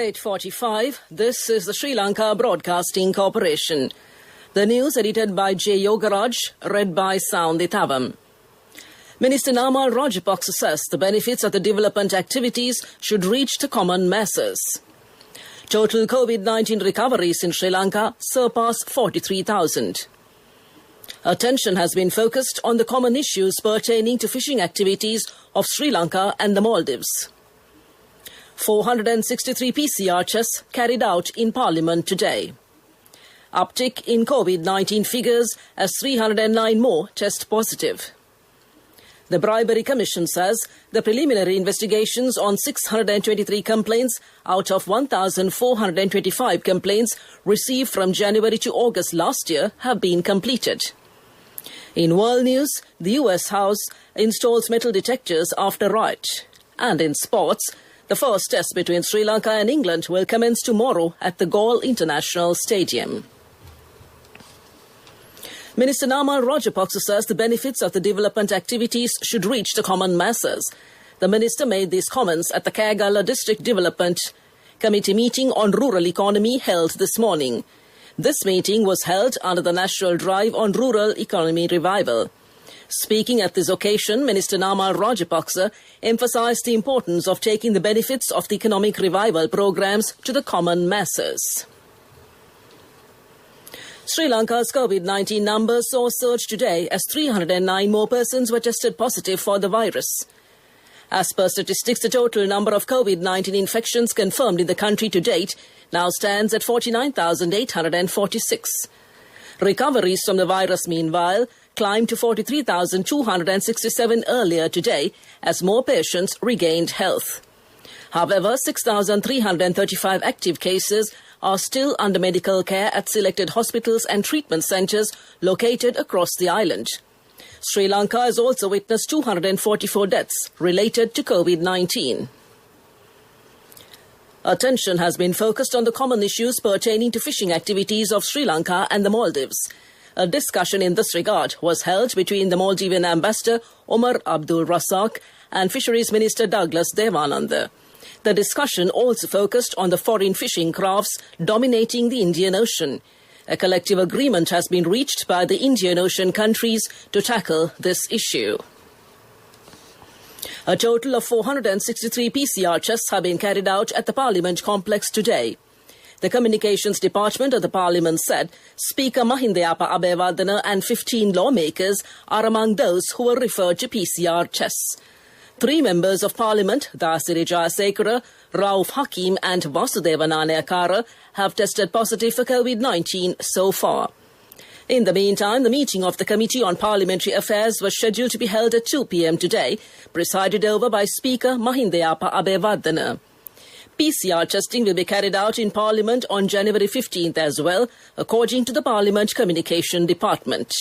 8:45, this is the Sri Lanka Broadcasting Corporation. The news edited by J. Yogaraj, read by Soundhi Thavam. Minister Namal Rajapaksa says the benefits of the development activities should reach the common masses. Total COVID-19 recoveries in Sri Lanka surpass 43,000. Attention has been focused on the common issues pertaining to fishing activities of Sri Lanka and the Maldives. 463 PCR tests carried out in Parliament today. Uptick in COVID-19 figures as 309 more test positive. The Bribery Commission says the preliminary investigations on 623 complaints out of 1,425 complaints received from January to August last year have been completed. In world news, the US House installs metal detectors after riot. And in sports, the first test between Sri Lanka and England will commence tomorrow at the Galle International Stadium. Minister Namal Rajapaksa says the benefits of the development activities should reach the common masses. The minister made these comments at the Kagala District Development Committee meeting on rural economy held this morning. This meeting was held under the National Drive on Rural Economy Revival. Speaking at this occasion, Minister Namal Rajapaksa emphasized the importance of taking the benefits of the economic revival programs to the common masses. Sri Lanka's COVID-19 numbers saw a surge today as 309 more persons were tested positive for the virus. As per statistics, the total number of COVID-19 infections confirmed in the country to date now stands at 49,846. Recoveries from the virus, meanwhile, climbed to 43,267 earlier today as more patients regained health. However, 6,335 active cases are still under medical care at selected hospitals and treatment centres located across the island. Sri Lanka has also witnessed 244 deaths related to COVID-19. Attention has been focused on the common issues pertaining to fishing activities of Sri Lanka and the Maldives. A discussion in this regard was held between the Maldivian ambassador Omar Abdul Razak and Fisheries Minister Douglas Devananda. The discussion also focused on the foreign fishing crafts dominating the Indian Ocean. A collective agreement has been reached by the Indian Ocean countries to tackle this issue. A total of 463 PCR tests have been carried out at the Parliament complex today. The Communications Department of the Parliament said Speaker Mahindayapa Abeyewardena and 15 lawmakers are among those who were referred to PCR tests. 3 members of Parliament, Dasiri Jayasekara, Rauf Hakim and Vasudeva Nanayakara, have tested positive for COVID-19 so far. In the meantime, the meeting of the Committee on Parliamentary Affairs was scheduled to be held at 2 p.m. today, presided over by Speaker Mahindayapa Abeyewardena. PCR testing will be carried out in Parliament on January 15th as well, according to the Parliament Communication Department.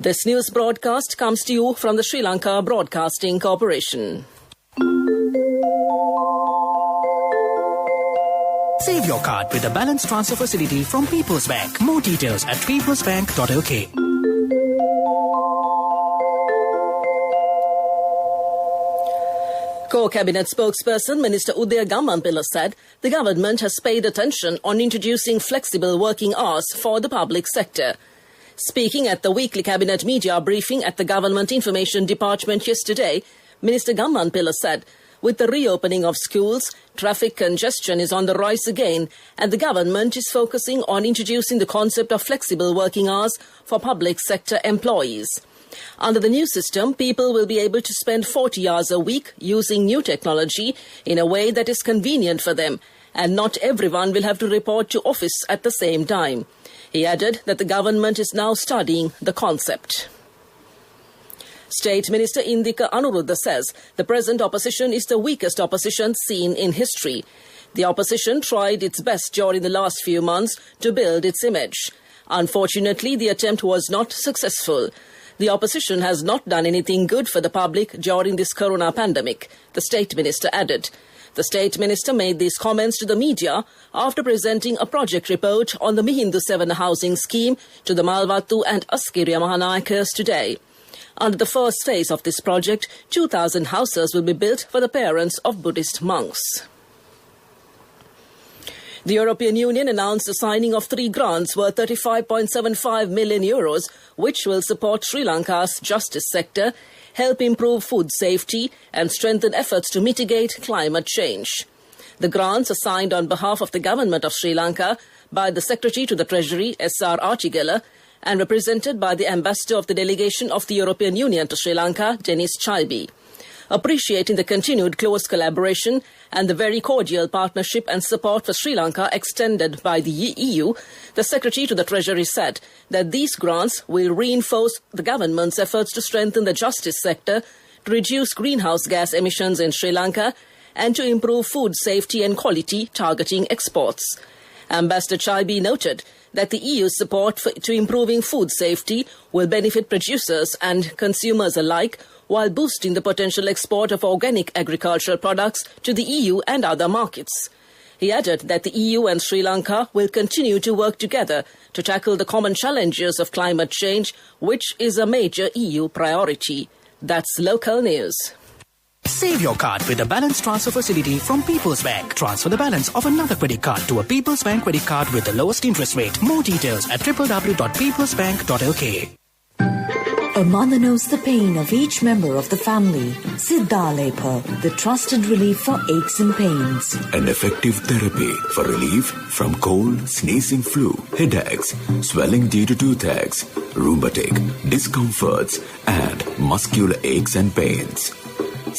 This news broadcast comes to you from the Sri Lanka Broadcasting Corporation. Save your card with the balance transfer facility from People's Bank. More details at peoplesbank.lk. Core Cabinet spokesperson Minister Udaya Gammanpilla said the government has paid attention on introducing flexible working hours for the public sector. Speaking at the weekly Cabinet media briefing at the Government Information Department yesterday, Minister Gammanpilla said, with the reopening of schools, traffic congestion is on the rise again, and the government is focusing on introducing the concept of flexible working hours for public sector employees. Under the new system, people will be able to spend 40 hours a week using new technology in a way that is convenient for them, and not everyone will have to report to office at the same time. He added that the government is now studying the concept. State Minister Indika Anuruddha says the present opposition is the weakest opposition seen in history. The opposition tried its best during the last few months to build its image. Unfortunately, the attempt was not successful. The opposition has not done anything good for the public during this corona pandemic, the State Minister added. The State Minister made these comments to the media after presenting a project report on the Mihindu 7 housing scheme to the Malvattu and Askiriya Mahanayakas today. Under the first phase of this project, 2,000 houses will be built for the parents of Buddhist monks. The European Union announced the signing of 3 grants worth €35.75 million, which will support Sri Lanka's justice sector, help improve food safety and strengthen efforts to mitigate climate change. The grants are signed on behalf of the government of Sri Lanka by the Secretary to the Treasury, S.R. Archigala, and represented by the Ambassador of the Delegation of the European Union to Sri Lanka, Dennis Chaibi. Appreciating the continued close collaboration and the very cordial partnership and support for Sri Lanka extended by the EU, the Secretary to the Treasury said that these grants will reinforce the government's efforts to strengthen the justice sector, to reduce greenhouse gas emissions in Sri Lanka, and to improve food safety and quality, targeting exports. Ambassador Chaibi noted that the EU's support to improving food safety will benefit producers and consumers alike, while boosting the potential export of organic agricultural products to the EU and other markets. He added that the EU and Sri Lanka will continue to work together to tackle the common challenges of climate change, which is a major EU priority. That's local news. Save your card with the balance transfer facility from People's Bank. Transfer the balance of another credit card to a People's Bank credit card with the lowest interest rate. More details at www.peoplesbank.lk. A mother knows the pain of each member of the family. Siddhalepa, the trusted relief for aches and pains. An effective therapy for relief from cold, sneezing, flu, headaches, swelling due to toothaches, rheumatic, discomforts, and muscular aches and pains.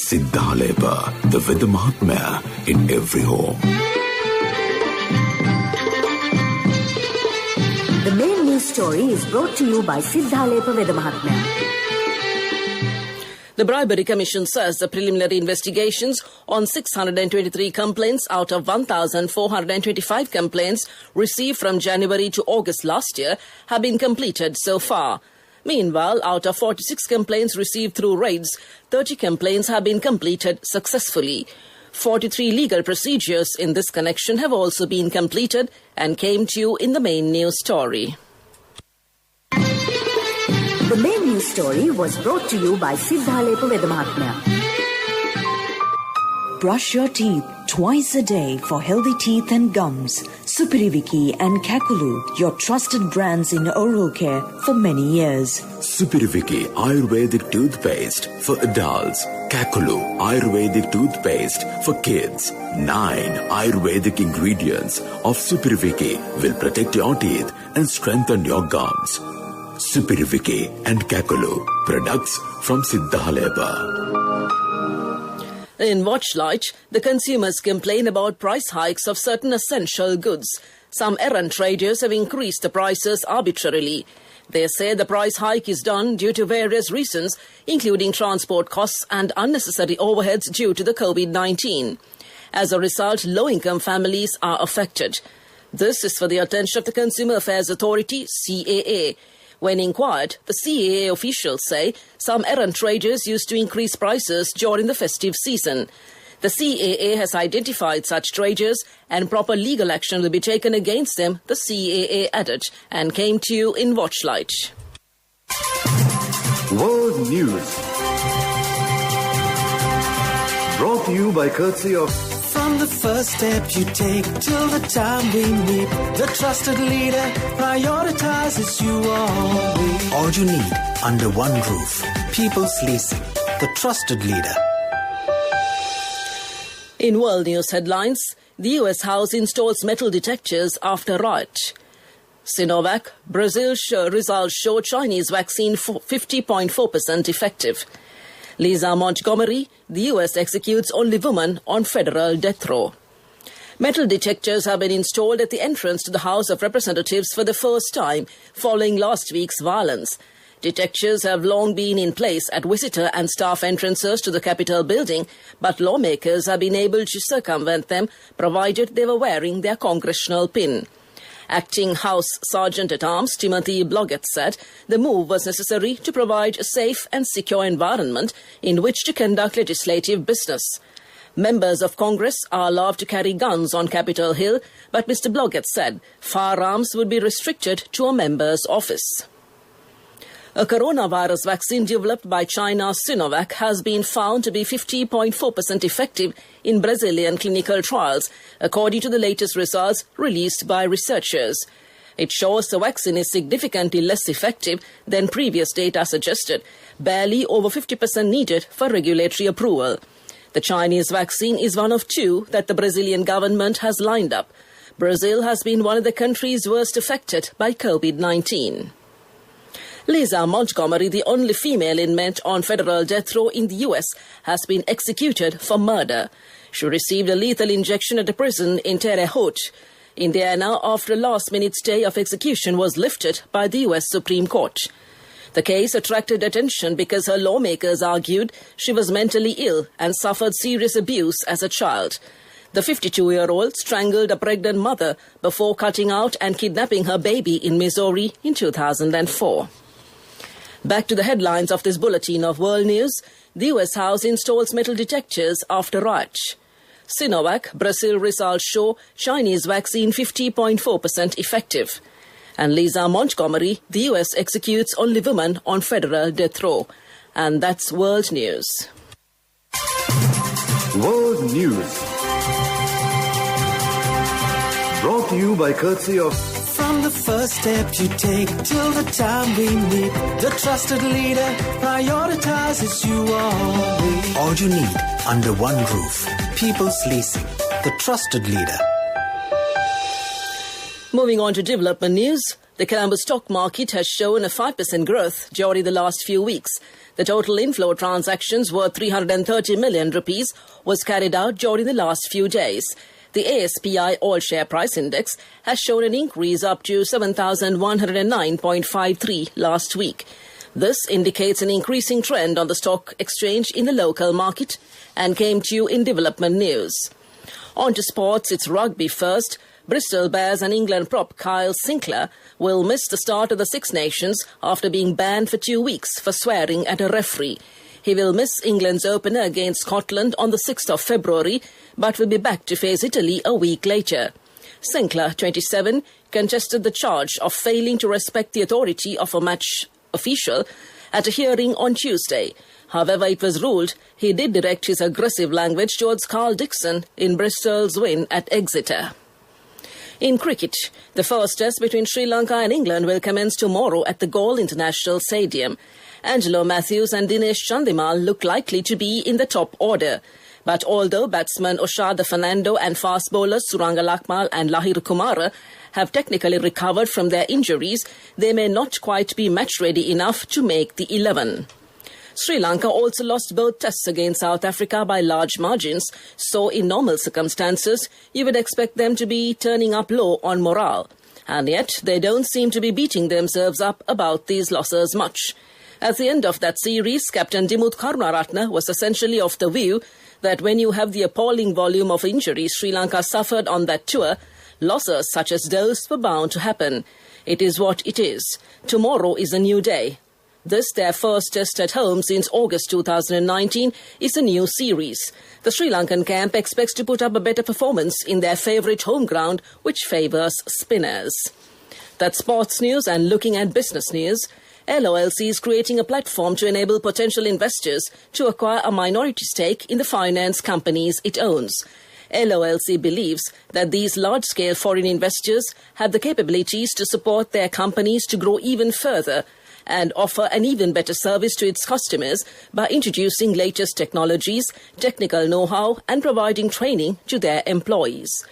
Siddhalepa, the Veda Mahatmya in every home. The main news story is brought to you by Siddhalepa Veda Mahatmya. The Bribery Commission says the preliminary investigations on 623 complaints out of 1,425 complaints received from January to August last year have been completed so far. Meanwhile, out of 46 complaints received through raids, 30 complaints have been completed successfully. 43 legal procedures in this connection have also been completed and came to you in the main news story. The main news story was brought to you by Siddhalepa Veda Mahatmya. Brush your teeth twice a day for healthy teeth and gums. Supiriviki and Kakulu, your trusted brands in oral care for many years. Supiriviki Ayurvedic toothpaste for adults. Kakulu Ayurvedic toothpaste for kids. 9 Ayurvedic ingredients of Supiriviki will protect your teeth and strengthen your gums. Supiriviki and Kakulu, products from Siddhalepa. In Watchlight, the consumers complain about price hikes of certain essential goods. Some errant traders have increased the prices arbitrarily. They say the price hike is done due to various reasons, including transport costs and unnecessary overheads due to the COVID-19. As a result, low-income families are affected. This is for the attention of the Consumer Affairs Authority, CAA. When inquired, the CAA officials say some errant traders used to increase prices during the festive season. The CAA has identified such traders and proper legal action will be taken against them, the CAA added, and came to you in Watchlight. World News. Brought to you by courtesy of... From the first step you take till the time we meet, the trusted leader prioritizes you always. All you need under one roof. People's Leasing, the trusted leader. In world news headlines, the US House installs metal detectors after riot. Sinovac, Brazil's results show Chinese vaccine 50.4% effective. Lisa Montgomery, the US executes only woman on federal death row. Metal detectors have been installed at the entrance to the House of Representatives for the first time following last week's violence. Detectors have long been in place at visitor and staff entrances to the Capitol building, but lawmakers have been able to circumvent them provided they were wearing their congressional pin. Acting House Sergeant-at-Arms Timothy Blodgett said the move was necessary to provide a safe and secure environment in which to conduct legislative business. Members of Congress are allowed to carry guns on Capitol Hill, but Mr. Blodgett said firearms would be restricted to a member's office. A coronavirus vaccine developed by China's Sinovac has been found to be 50.4% effective in Brazilian clinical trials, according to the latest results released by researchers. It shows the vaccine is significantly less effective than previous data suggested, barely over 50% needed for regulatory approval. The Chinese vaccine is one of two that the Brazilian government has lined up. Brazil has been one of the countries worst affected by COVID-19. Lisa Montgomery, the only female inmate on federal death row in the US, has been executed for murder. She received a lethal injection at a prison in Terre Haute, Indiana, after a last-minute stay of execution was lifted by the US Supreme Court. The case attracted attention because her lawmakers argued she was mentally ill and suffered serious abuse as a child. The 52-year-old strangled a pregnant mother before cutting out and kidnapping her baby in Missouri in 2004. Back to the headlines of this bulletin of world news. The US House installs metal detectors after riot. Sinovac, Brazil results show Chinese vaccine 50.4% effective. And Lisa Montgomery, the US executes only woman on federal death row. And that's world news. World News. Brought to you by courtesy of... From the first step you take till the time we meet, the trusted leader prioritizes you always. All you need under one roof. People's Leasing, the trusted leader. Moving on to development news, the Colombo stock market has shown a 5% growth during the last few weeks. The total inflow transactions worth 330 million rupees was carried out during the last few days. The ASPI All-Share Price Index has shown an increase up to 7,109.53 last week. This indicates an increasing trend on the stock exchange in the local market and came to you in development news. On to sports, it's rugby first. Bristol Bears and England prop Kyle Sinclair will miss the start of the Six Nations after being banned for 2 weeks for swearing at a referee. He will miss England's opener against Scotland on the 6th of February, but will be back to face Italy a week later. Sinclair, 27, contested the charge of failing to respect the authority of a match official at a hearing on Tuesday. However, it was ruled he did direct his aggressive language towards Carl Dixon in Bristol's win at Exeter. In cricket, the first test between Sri Lanka and England will commence tomorrow at the Galle International Stadium. Angelo Matthews and Dinesh Chandimal look likely to be in the top order. But although batsmen Oshada Fernando and fast bowlers Suranga Lakmal and Lahir Kumara have technically recovered from their injuries, they may not quite be match-ready enough to make the 11. Sri Lanka also lost both tests against South Africa by large margins, so in normal circumstances, you would expect them to be turning up low on morale. And yet, they don't seem to be beating themselves up about these losses much. At the end of that series, Captain Dimuth Karunaratne was essentially of the view that when you have the appalling volume of injuries Sri Lanka suffered on that tour, losses such as those were bound to happen. It is what it is. Tomorrow is a new day. This, their first test at home since August 2019, is a new series. The Sri Lankan camp expects to put up a better performance in their favourite home ground, which favours spinners. That's sports news, and looking at business news. LOLC is creating a platform to enable potential investors to acquire a minority stake in the finance companies it owns. LOLC believes that these large-scale foreign investors have the capabilities to support their companies to grow even further and offer an even better service to its customers by introducing latest technologies, technical know-how and providing training to their employees.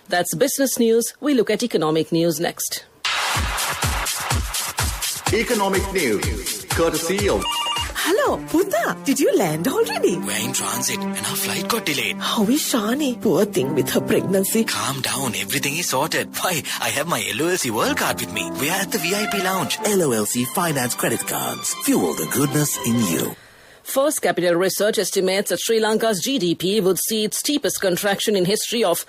That's business news. We look at economic news next. Economic News, courtesy of... Hello, Puta. Did you land already? We're in transit and our flight got delayed. How is Shani? Poor thing with her pregnancy. Calm down, everything is sorted. Why, I have my LOLC World Card with me. We are at the VIP lounge. LOLC Finance Credit Cards. Fuel the goodness in you. First Capital Research estimates that Sri Lanka's GDP would see its steepest contraction in history of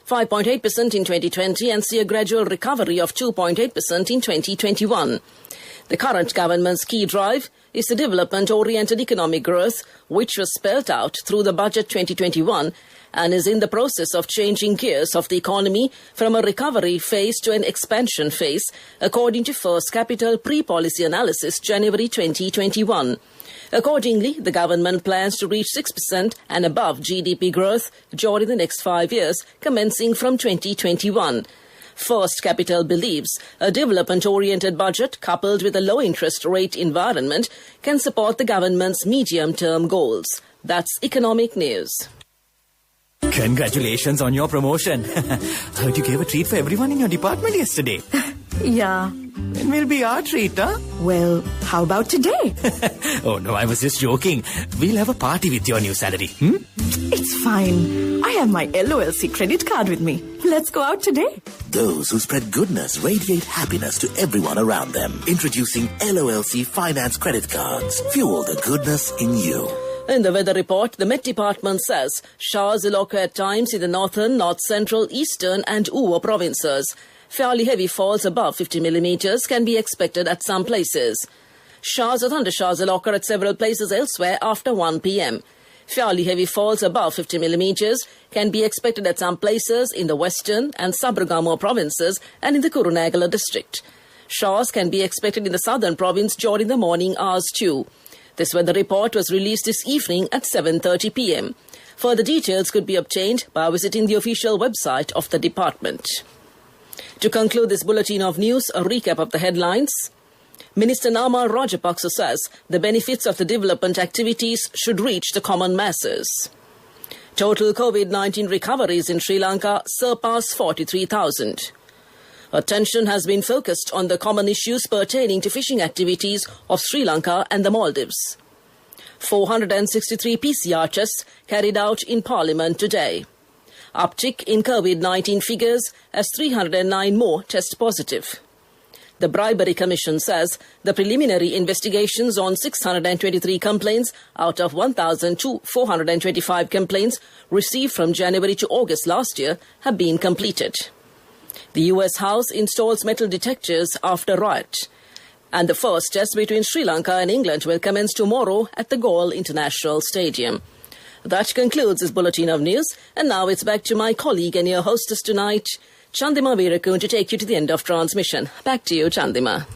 5.8% in 2020 and see a gradual recovery of 2.8% in 2021. The current government's key drive is the development-oriented economic growth, which was spelled out through the Budget 2021 and is in the process of changing gears of the economy from a recovery phase to an expansion phase, according to First Capital Pre-Policy Analysis, January 2021. Accordingly, the government plans to reach 6% and above GDP growth during the next 5 years, commencing from 2021. First Capital believes a development-oriented budget coupled with a low-interest rate environment can support the government's medium-term goals. That's economic news. Congratulations on your promotion. Heard you gave a treat for everyone in your department yesterday. Yeah. It will be our treat, huh? Well, how about today? Oh no, I was just joking. We'll have a party with your new salary. It's fine. I have my LOLC credit card with me. Let's go out today. Those who spread goodness radiate happiness to everyone around them. Introducing LOLC Finance Credit Cards. Fuel the goodness in you. In the weather report, the Met Department says showers will occur at times in the northern, north-central, eastern and Uva provinces. Fairly heavy falls above 50 millimeters can be expected at some places. Showers or thundershowers will occur at several places elsewhere after 1 p.m. Fairly heavy falls above 50 millimeters can be expected at some places in the western and Sabaragamuwa provinces and in the Kurunegala district. Showers can be expected in the southern province during the morning hours too. This weather report was released this evening at 7:30 p.m. Further details could be obtained by visiting the official website of the department. To conclude this bulletin of news, a recap of the headlines. Minister Nama Rajapaksa says the benefits of the development activities should reach the common masses. Total COVID-19 recoveries in Sri Lanka surpass 43,000. Attention has been focused on the common issues pertaining to fishing activities of Sri Lanka and the Maldives. 463 PCR tests carried out in Parliament today. Uptick in COVID-19 figures as 309 more test positive. The Bribery Commission says the preliminary investigations on 623 complaints out of 1,425 complaints received from January to August last year have been completed. The US House installs metal detectors after riot. And the first test between Sri Lanka and England will commence tomorrow at the Galle International Stadium. That concludes this bulletin of news, and now it's back to my colleague and your hostess tonight, Chandima Veerakun, to take you to the end of transmission. Back to you, Chandima.